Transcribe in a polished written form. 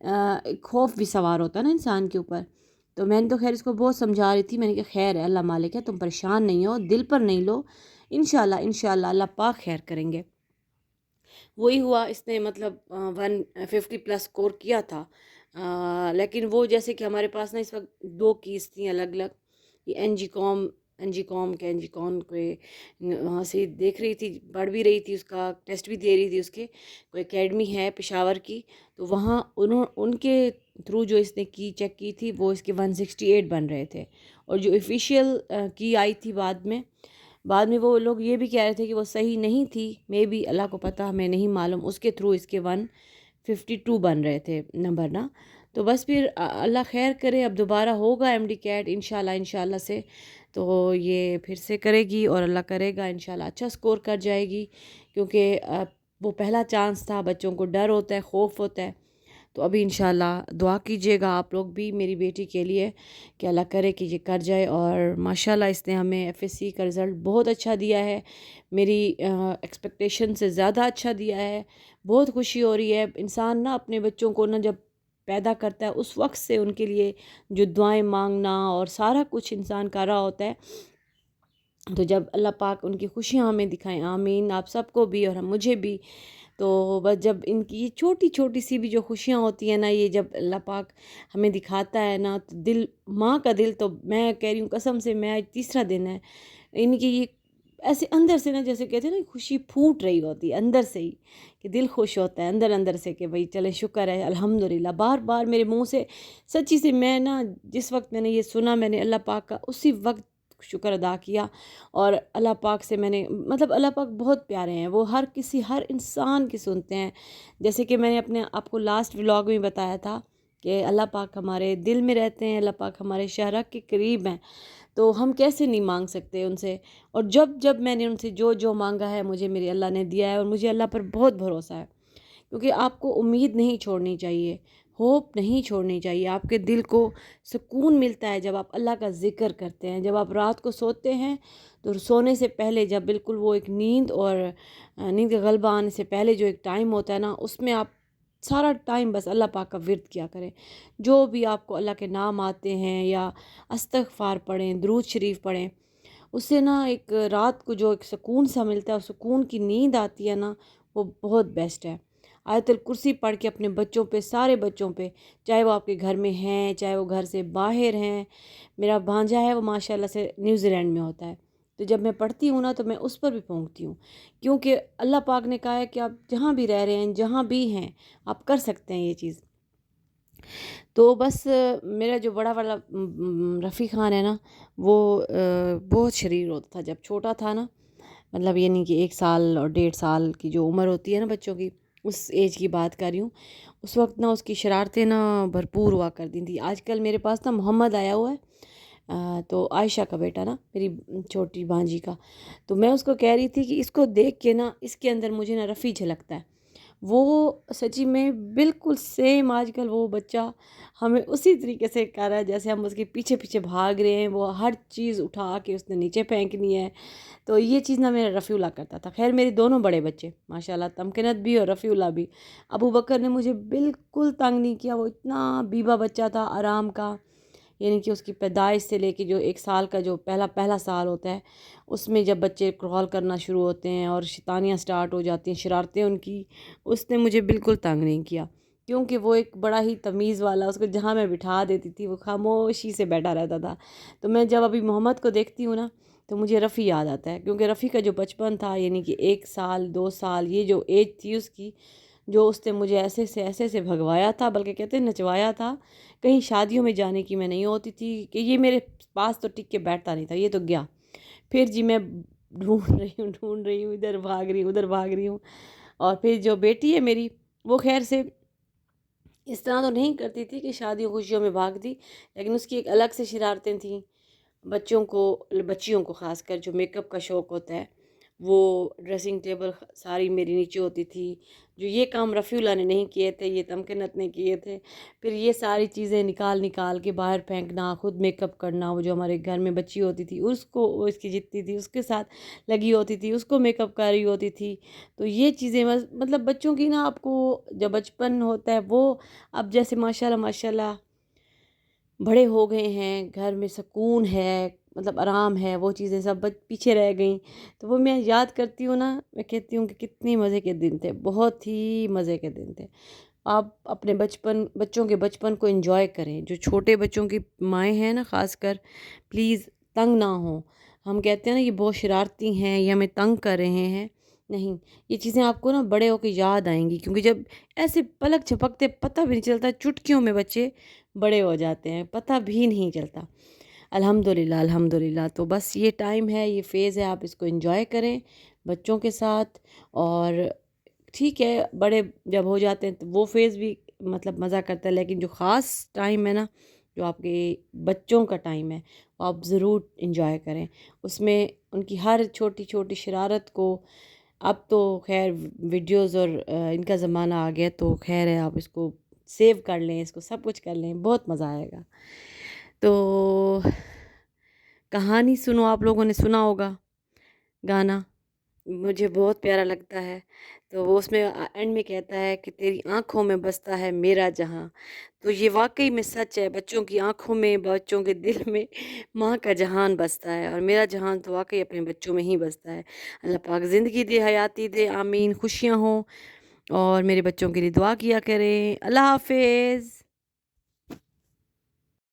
ایک خوف بھی سوار ہوتا ہے نا انسان کے اوپر. تو میں نے تو خیر اس کو بہت سمجھا رہی تھی، میں نے کہا خیر ہے، اللہ مالک ہے، تم پریشان نہیں ہو، دل پر نہیں لو، انشاءاللہ انشاءاللہ اللہ پاک خیر کریں گے. وہی ہوا، اس نے مطلب 150 پلس اسکور کیا تھا. لیکن وہ جیسے کہ ہمارے پاس نا اس وقت 2 کیس تھیں الگ الگ. یہ این جی کام کے وہاں سے دیکھ رہی تھی، پڑھ بھی رہی تھی، اس کا ٹیسٹ بھی دے رہی تھی. اس کے کوئی اکیڈمی ہے پشاور کی، تو وہاں ان کے تھرو جو اس نے کی چیک کی تھی، وہ اس کے 168 بن رہے تھے. اور جو آفیشیل کی آئی تھی بعد میں وہ لوگ یہ بھی کہہ رہے تھے کہ وہ صحیح نہیں تھی، مے بی اللہ کو پتہ، ہمیں نہیں معلوم. اس کے تھرو اس کے 152 بن رہے تھے نمبر نا. تو بس پھر اللہ خیر کرے، اب دوبارہ ہوگا ایم ڈی کیٹ انشاءاللہ سے. تو یہ پھر سے کرے گی اور اللہ کرے گا انشاءاللہ اچھا سکور کر جائے گی، کیونکہ وہ پہلا چانس تھا. بچوں کو ڈر ہوتا ہے، خوف ہوتا ہے. تو ابھی انشاءاللہ دعا کیجیے گا آپ لوگ بھی میری بیٹی کے لیے کہ اللہ کرے کہ یہ کر جائے. اور ماشاءاللہ اس نے ہمیں ایف ایس سی کا رزلٹ بہت اچھا دیا ہے، میری ایکسپیکٹیشن سے زیادہ اچھا دیا ہے. بہت خوشی ہو رہی ہے. انسان نا اپنے بچوں کو نا جب پیدا کرتا ہے اس وقت سے ان کے لیے جو دعائیں مانگنا اور سارا کچھ انسان کر رہا ہوتا ہے، تو جب اللہ پاک ان کی خوشیاں ہمیں دکھائیں، آمین، آپ سب کو بھی اور مجھے بھی. تو بس جب ان کی یہ چھوٹی چھوٹی سی بھی جو خوشیاں ہوتی ہیں نا، یہ جب اللہ پاک ہمیں دکھاتا ہے نا، تو دل، ماں کا دل، تو میں کہہ رہی ہوں قسم سے، میں آج تیسرا دن ہے ان کی یہ ایسے اندر سے نا، جیسے کہتے ہیں نا، خوشی پھوٹ رہی ہوتی ہے اندر سے ہی، کہ دل خوش ہوتا ہے اندر سے کہ بھئی چلے شکر ہے الحمدللہ. بار بار میرے منہ سے سچی سے، میں نا جس وقت میں نے یہ سنا، میں نے اللہ پاک کا اسی وقت شکر ادا کیا. اور اللہ پاک سے میں نے مطلب، اللہ پاک بہت پیارے ہیں، وہ ہر انسان کی سنتے ہیں. جیسے کہ میں نے آپ کو لاسٹ ولاگ میں بتایا تھا کہ اللہ پاک ہمارے دل میں رہتے ہیں، اللہ پاک ہمارے شہرک کے قریب ہیں. تو ہم کیسے نہیں مانگ سکتے ان سے. اور جب میں نے ان سے جو مانگا ہے، مجھے میرے اللہ نے دیا ہے. اور مجھے اللہ پر بہت بھروسہ ہے، کیونکہ آپ کو امید نہیں چھوڑنی چاہیے، ہوپ نہیں چھوڑنی چاہیے. آپ کے دل کو سکون ملتا ہے جب آپ اللہ کا ذکر کرتے ہیں. جب آپ رات کو سوتے ہیں تو سونے سے پہلے، جب بالکل وہ ایک نیند کا غلبہ آنے سے پہلے جو ایک ٹائم ہوتا ہے نا، اس میں آپ سارا ٹائم بس اللہ پاک کا ورد کیا کریں. جو بھی آپ کو اللہ کے نام آتے ہیں، یا استغفار پڑھیں، درود شریف پڑھیں، اس سے نا ایک رات کو جو ایک سکون سا ملتا ہے، اور سکون کی نیند آتی ہے نا، وہ بہت بیسٹ ہے. آیت الکرسی پڑھ کے اپنے بچوں پہ، سارے بچوں پہ، چاہے وہ آپ کے گھر میں ہیں، چاہے وہ گھر سے باہر ہیں. میرا بھانجا ہے، وہ ماشاءاللہ سے نیوزی لینڈ میں ہوتا ہے، تو جب میں پڑھتی ہوں نا، تو میں اس پر بھی پھونکتی ہوں، کیونکہ اللہ پاک نے کہا ہے کہ آپ جہاں بھی رہ رہے ہیں، جہاں بھی ہیں، آپ کر سکتے ہیں یہ چیز. تو بس میرا جو بڑا والا رفیع خان ہے نا، وہ بہت شریر ہوتا تھا جب چھوٹا تھا نا. مطلب یہ نہیں کہ 1 سال اور 1.5 سال کی جو عمر ہوتی ہے نا بچوں کی، اس ایج کی بات کر رہی ہوں. اس وقت نا اس کی شرارتیں نا بھرپور ہوا کرتی تھیں. آج کل میرے پاس نا محمد آیا ہوا ہے، تو عائشہ کا بیٹا نا، میری چھوٹی بھانجی کا. تو میں اس کو کہہ رہی تھی کہ اس کو دیکھ کے نا، اس کے اندر مجھے نا رفیع جھلکتا ہے. وہ سچی میں بالکل سیم آج کل وہ بچہ ہمیں اسی طریقے سے کر رہا ہے، جیسے ہم اس کے پیچھے پیچھے بھاگ رہے ہیں. وہ ہر چیز اٹھا کے اس نے نیچے پھینکنی ہے. تو یہ چیز نہ میرا رفیع اللہ کرتا تھا. خیر میرے دونوں بڑے بچے ماشاءاللہ، تمکنت بھی اور رفیع اللہ بھی. ابو بکر نے مجھے بالکل تنگ نہیں کیا. وہ اتنا بیبا بچہ تھا، آرام کا، یعنی کہ اس کی پیدائش سے لے کے جو 1 سال کا جو پہلا سال ہوتا ہے، اس میں جب بچے کرال کرنا شروع ہوتے ہیں اور شیطانیاں سٹارٹ ہو جاتی ہیں، شرارتیں ان کی، اس نے مجھے بالکل تنگ نہیں کیا. کیونکہ وہ ایک بڑا ہی تمیز والا، اس کو جہاں میں بٹھا دیتی تھی وہ خاموشی سے بیٹھا رہتا تھا. تو میں جب ابھی محمد کو دیکھتی ہوں نا، تو مجھے رفیع یاد آتا ہے. کیونکہ رفیع کا جو بچپن تھا، یعنی کہ 1 سال 2 سال، یہ جو ایج تھی اس کی، جو اس نے مجھے ایسے سے بھگوایا تھا، بلکہ کہتے ہیں نچوایا تھا. کہیں شادیوں میں جانے کی میں نہیں ہوتی تھی کہ یہ میرے پاس تو ٹک کے بیٹھتا نہیں تھا، یہ تو گیا. پھر جی میں ڈھونڈ رہی ہوں، ادھر بھاگ رہی ہوں. اور پھر جو بیٹی ہے میری، وہ خیر سے اس طرح تو نہیں کرتی تھی کہ شادیوں خوشیوں میں بھاگتی، لیکن اس کی ایک الگ سے شرارتیں تھیں. بچیوں کو خاص کر جو میک اپ کا شوق ہوتا ہے، وہ ڈریسنگ ٹیبل ساری میری نیچے ہوتی تھی. جو یہ کام رفیع اللہ نے نہیں کیے تھے، یہ تمکنت نے کیے تھے. پھر یہ ساری چیزیں نکال کے باہر پھینکنا، خود میک اپ کرنا. وہ جو ہمارے گھر میں بچی ہوتی تھی اس کو، وہ اس کی جتنی تھی اس کے ساتھ لگی ہوتی تھی، اس کو میک اپ کر رہی ہوتی تھی. تو یہ چیزیں مطلب بچوں کی نا، آپ کو جب بچپن ہوتا ہے وہ، اب جیسے ماشاء اللہ بڑے ہو گئے ہیں، گھر میں سکون ہے، مطلب آرام ہے، وہ چیزیں سب پیچھے رہ گئیں. تو وہ میں یاد کرتی ہوں نا، میں کہتی ہوں کہ کتنی مزے کے دن تھے، بہت ہی مزے کے دن تھے. آپ اپنے بچوں کے بچپن کو انجوائے کریں. جو چھوٹے بچوں کی مائیں ہیں نا خاص کر، پلیز تنگ نہ ہوں. ہم کہتے ہیں نا یہ بہت شرارتی ہیں، یہ ہمیں تنگ کر رہے ہیں. نہیں، یہ چیزیں آپ کو نا بڑے ہو کے یاد آئیں گی، کیونکہ جب ایسے پلک جھپکتے پتہ بھی نہیں چلتا، چٹکیوں میں بچے بڑے ہو جاتے ہیں، پتہ بھی نہیں چلتا. الحمدللہ الحمدللہ. تو بس یہ ٹائم ہے، یہ فیز ہے، آپ اس کو انجوائے کریں بچوں کے ساتھ. اور ٹھیک ہے، بڑے جب ہو جاتے ہیں تو وہ فیز بھی مطلب مزہ کرتا ہے، لیکن جو خاص ٹائم ہے نا، جو آپ کے بچوں کا ٹائم ہے، وہ آپ ضرور انجوائے کریں. اس میں ان کی ہر چھوٹی چھوٹی شرارت کو، اب تو خیر ویڈیوز اور ان کا زمانہ آ گیا، تو خیر ہے، آپ اس کو سیو کر لیں، اس کو سب کچھ کر لیں، بہت مزہ آئے گا. تو کہانی سنو، آپ لوگوں نے سنا ہوگا گانا، مجھے بہت پیارا لگتا ہے. تو وہ اس میں اینڈ میں کہتا ہے کہ تیری آنکھوں میں بستا ہے میرا جہاں. تو یہ واقعی میں سچ ہے، بچوں کی آنکھوں میں، بچوں کے دل میں ماں کا جہان بستا ہے، اور میرا جہان تو واقعی اپنے بچوں میں ہی بستا ہے. اللہ پاک زندگی دے، حیاتی دے، آمین. خوشیاں ہوں، اور میرے بچوں کے لیے دعا کیا کریں. اللہ حافظ.